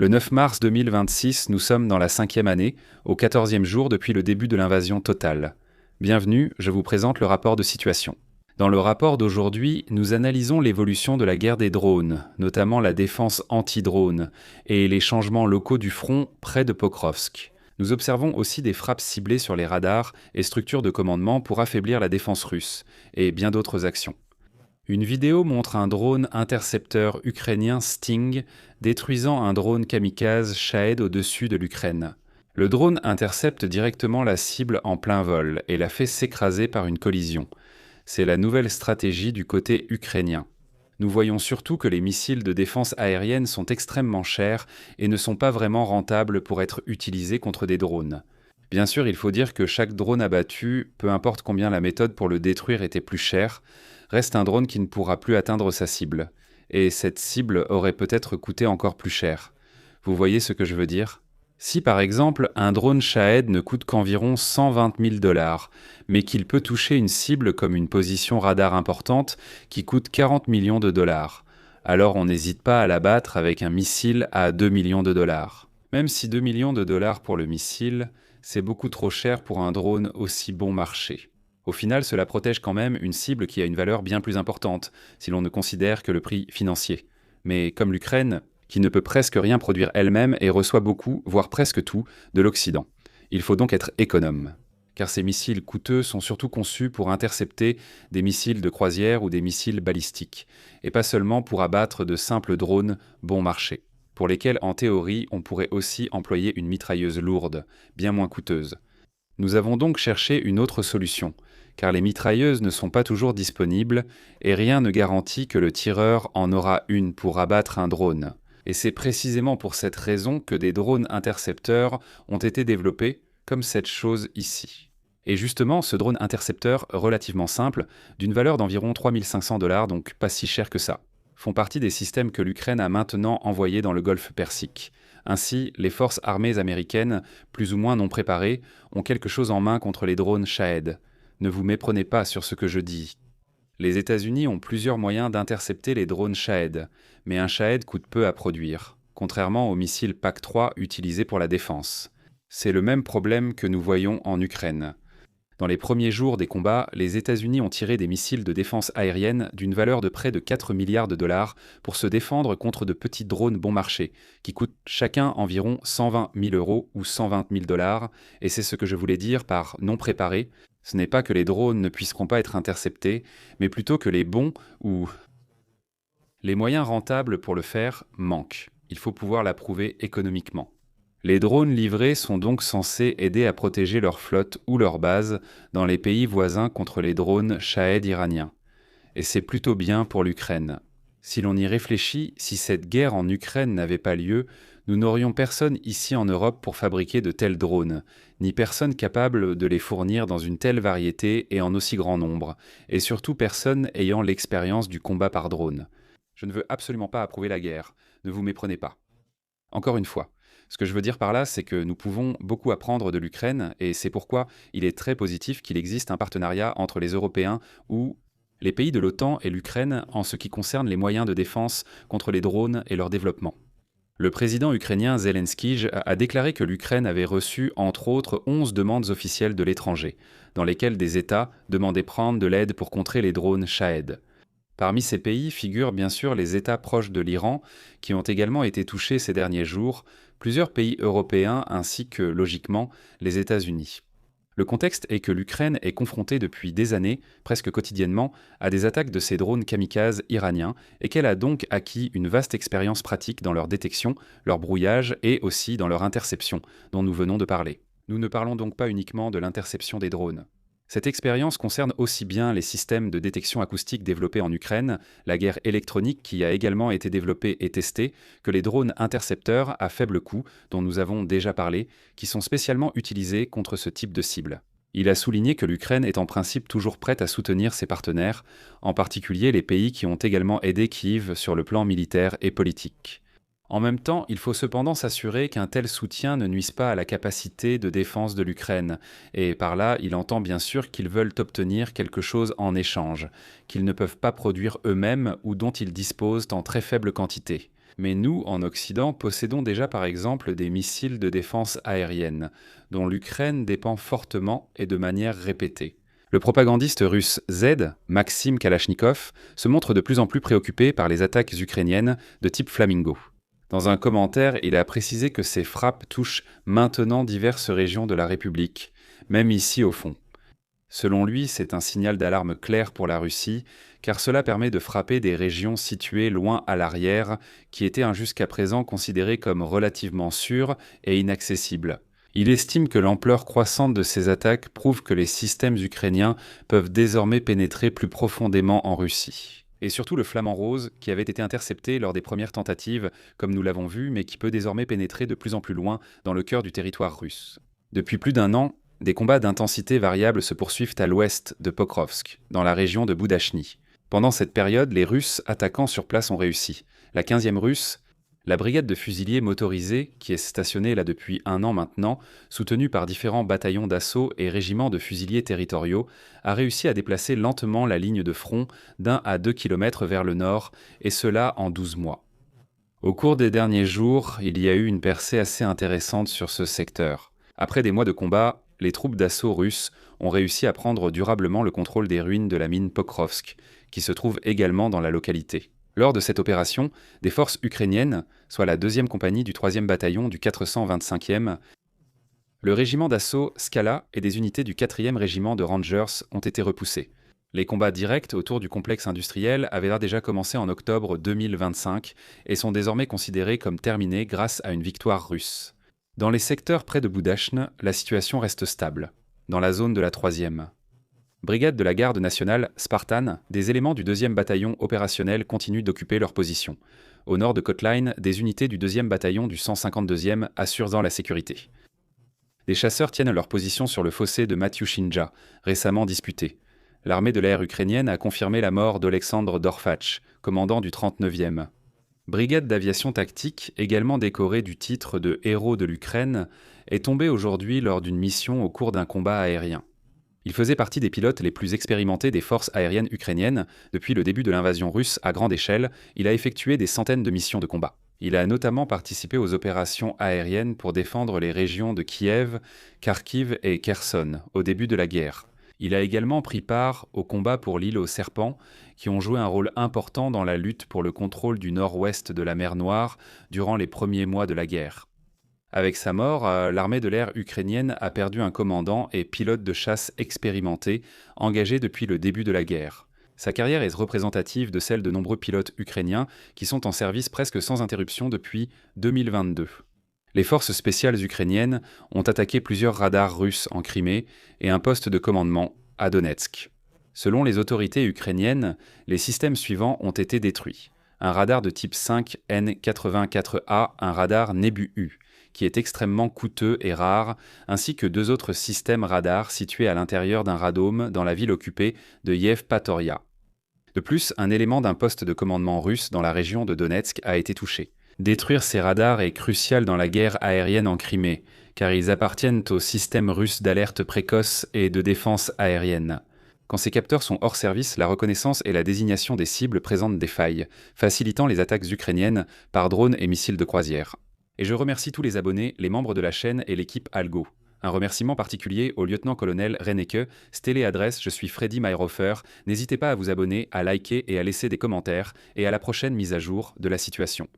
Le 9 mars 2026, nous sommes dans la 5e année, au 14e jour depuis le début de l'invasion totale. Bienvenue, je vous présente le rapport de situation. Dans le rapport d'aujourd'hui, nous analysons l'évolution de la guerre des drones, notamment la défense anti-drone, et les changements locaux du front près de Pokrovsk. Nous observons aussi des frappes ciblées sur les radars et structures de commandement pour affaiblir la défense russe, et bien d'autres actions. Une vidéo montre un drone intercepteur ukrainien Sting détruisant un drone kamikaze Shahed au-dessus de l'Ukraine. Le drone intercepte directement la cible en plein vol et la fait s'écraser par une collision. C'est la nouvelle stratégie du côté ukrainien. Nous voyons surtout que les missiles de défense aérienne sont extrêmement chers et ne sont pas vraiment rentables pour être utilisés contre des drones. Bien sûr, il faut dire que chaque drone abattu, peu importe combien la méthode pour le détruire était plus chère, reste un drone qui ne pourra plus atteindre sa cible. Et cette cible aurait peut-être coûté encore plus cher. Vous voyez ce que je veux dire ? Si par exemple un drone Shahed ne coûte qu'environ 120 000 $, mais qu'il peut toucher une cible comme une position radar importante qui coûte 40 millions de dollars, alors on n'hésite pas à l'abattre avec un missile à 2 millions de dollars. Même si 2 millions de dollars pour le missile, c'est beaucoup trop cher pour un drone aussi bon marché. Au final, cela protège quand même une cible qui a une valeur bien plus importante, si l'on ne considère que le prix financier. Mais comme l'Ukraine, qui ne peut presque rien produire elle-même et reçoit beaucoup, voire presque tout, de l'Occident. Il faut donc être économe. Car ces missiles coûteux sont surtout conçus pour intercepter des missiles de croisière ou des missiles balistiques, et pas seulement pour abattre de simples drones bon marché, pour lesquels en théorie on pourrait aussi employer une mitrailleuse lourde, bien moins coûteuse. Nous avons donc cherché une autre solution, car les mitrailleuses ne sont pas toujours disponibles et rien ne garantit que le tireur en aura une pour abattre un drone. Et c'est précisément pour cette raison que des drones intercepteurs ont été développés, comme cette chose ici. Et justement, ce drone intercepteur relativement simple, d'une valeur d'environ 3 500 $, donc pas si cher que ça, font partie des systèmes que l'Ukraine a maintenant envoyés dans le golfe Persique. Ainsi, les forces armées américaines, plus ou moins non préparées, ont quelque chose en main contre les drones Shahed. Ne vous méprenez pas sur ce que je dis. Les États-Unis ont plusieurs moyens d'intercepter les drones Shahed, mais un Shahed coûte peu à produire, contrairement aux missiles PAC-3 utilisés pour la défense. C'est le même problème que nous voyons en Ukraine. Dans les premiers jours des combats, les États-Unis ont tiré des missiles de défense aérienne d'une valeur de près de 4 milliards de dollars pour se défendre contre de petits drones bon marché, qui coûtent chacun environ 120 000 € ou 120 000 $, et c'est ce que je voulais dire par non préparé. Ce n'est pas que les drones ne puisseront pas être interceptés, mais plutôt que les bons ou les moyens rentables pour le faire manquent. Il faut pouvoir l'approuver économiquement. Les drones livrés sont donc censés aider à protéger leur flotte ou leur base dans les pays voisins contre les drones Shahed iraniens. Et c'est plutôt bien pour l'Ukraine. Si l'on y réfléchit, si cette guerre en Ukraine n'avait pas lieu, nous n'aurions personne ici en Europe pour fabriquer de tels drones, ni personne capable de les fournir dans une telle variété et en aussi grand nombre, et surtout personne ayant l'expérience du combat par drone. Je ne veux absolument pas approuver la guerre, ne vous méprenez pas. Encore une fois, ce que je veux dire par là, c'est que nous pouvons beaucoup apprendre de l'Ukraine, et c'est pourquoi il est très positif qu'il existe un partenariat entre les Européens ou les pays de l'OTAN et l'Ukraine en ce qui concerne les moyens de défense contre les drones et leur développement. Le président ukrainien Zelensky a déclaré que l'Ukraine avait reçu, entre autres, 11 demandes officielles de l'étranger, dans lesquelles des États demandaient prendre de l'aide pour contrer les drones Shahed. Parmi ces pays figurent bien sûr les États proches de l'Iran, qui ont également été touchés ces derniers jours, plusieurs pays européens ainsi que, logiquement, les États-Unis. Le contexte est que l'Ukraine est confrontée depuis des années, presque quotidiennement, à des attaques de ces drones kamikazes iraniens et qu'elle a donc acquis une vaste expérience pratique dans leur détection, leur brouillage et aussi dans leur interception, dont nous venons de parler. Nous ne parlons donc pas uniquement de l'interception des drones. Cette expérience concerne aussi bien les systèmes de détection acoustique développés en Ukraine, la guerre électronique qui a également été développée et testée, que les drones intercepteurs à faible coût, dont nous avons déjà parlé, qui sont spécialement utilisés contre ce type de cible. Il a souligné que l'Ukraine est en principe toujours prête à soutenir ses partenaires, en particulier les pays qui ont également aidé Kiev sur le plan militaire et politique. En même temps, il faut cependant s'assurer qu'un tel soutien ne nuise pas à la capacité de défense de l'Ukraine, et par là, il entend bien sûr qu'ils veulent obtenir quelque chose en échange, qu'ils ne peuvent pas produire eux-mêmes ou dont ils disposent en très faible quantité. Mais nous, en Occident, possédons déjà par exemple des missiles de défense aérienne, dont l'Ukraine dépend fortement et de manière répétée. Le propagandiste russe Z, Maxime Kalachnikov, se montre de plus en plus préoccupé par les attaques ukrainiennes de type Flamingo. Dans un commentaire, il a précisé que ces frappes touchent maintenant diverses régions de la République, même ici au fond. Selon lui, c'est un signal d'alarme clair pour la Russie, car cela permet de frapper des régions situées loin à l'arrière, qui étaient jusqu'à présent considérées comme relativement sûres et inaccessibles. Il estime que l'ampleur croissante de ces attaques prouve que les systèmes ukrainiens peuvent désormais pénétrer plus profondément en Russie. Et surtout le flamand rose, qui avait été intercepté lors des premières tentatives, comme nous l'avons vu, mais qui peut désormais pénétrer de plus en plus loin dans le cœur du territoire russe. Depuis plus d'un an, des combats d'intensité variable se poursuivent à l'ouest de Pokrovsk, dans la région de Boudachny. Pendant cette période, les Russes attaquant sur place ont réussi. La 15e russe, la brigade de fusiliers motorisés, qui est stationnée là depuis un an maintenant, soutenue par différents bataillons d'assaut et régiments de fusiliers territoriaux, a réussi à déplacer lentement la ligne de front d'1 à 2 km vers le nord, et cela en 12 mois. Au cours des derniers jours, il y a eu une percée assez intéressante sur ce secteur. Après des mois de combat, les troupes d'assaut russes ont réussi à prendre durablement le contrôle des ruines de la mine Pokrovsk, qui se trouve également dans la localité. Lors de cette opération, des forces ukrainiennes, soit la 2e compagnie du 3e bataillon du 425e, le régiment d'assaut Skala et des unités du 4e régiment de Rangers ont été repoussés. Les combats directs autour du complexe industriel avaient déjà commencé en octobre 2025 et sont désormais considérés comme terminés grâce à une victoire russe. Dans les secteurs près de Boudachne, la situation reste stable. Dans la zone de la 3e brigade de la garde nationale Spartan, des éléments du 2e bataillon opérationnel continuent d'occuper leur position. Au nord de Kotline, des unités du 2e bataillon du 152e assurent la sécurité. Des chasseurs tiennent leur position sur le fossé de Matyushinja, récemment disputé. L'armée de l'air ukrainienne a confirmé la mort d'Alexandre Dorfach, commandant du 39e. Brigade d'aviation tactique, également décorée du titre de héros de l'Ukraine, est tombée aujourd'hui lors d'une mission au cours d'un combat aérien. Il faisait partie des pilotes les plus expérimentés des forces aériennes ukrainiennes. Depuis le début de l'invasion russe à grande échelle, il a effectué des centaines de missions de combat. Il a notamment participé aux opérations aériennes pour défendre les régions de Kiev, Kharkiv et Kherson au début de la guerre. Il a également pris part aux combats pour l'île aux serpents, qui ont joué un rôle important dans la lutte pour le contrôle du nord-ouest de la mer Noire durant les premiers mois de la guerre. Avec sa mort, l'armée de l'air ukrainienne a perdu un commandant et pilote de chasse expérimenté, engagé depuis le début de la guerre. Sa carrière est représentative de celle de nombreux pilotes ukrainiens qui sont en service presque sans interruption depuis 2022. Les forces spéciales ukrainiennes ont attaqué plusieurs radars russes en Crimée et un poste de commandement à Donetsk. Selon les autorités ukrainiennes, les systèmes suivants ont été détruits. Un radar de type 5N84A, un radar Nebu-U, qui est extrêmement coûteux et rare, ainsi que 2 autres systèmes radars situés à l'intérieur d'un radome dans la ville occupée de Yevpatoria. De plus, un élément d'un poste de commandement russe dans la région de Donetsk a été touché. Détruire ces radars est crucial dans la guerre aérienne en Crimée, car ils appartiennent au système russe d'alerte précoce et de défense aérienne. Quand ces capteurs sont hors service, la reconnaissance et la désignation des cibles présentent des failles, facilitant les attaques ukrainiennes par drones et missiles de croisière. Et je remercie tous les abonnés, les membres de la chaîne et l'équipe Algo. Un remerciement particulier au lieutenant-colonel Rennecke, Stélé Adresse, je suis Freddy Mayrofer. N'hésitez pas à vous abonner, à liker et à laisser des commentaires, et à la prochaine mise à jour de la situation.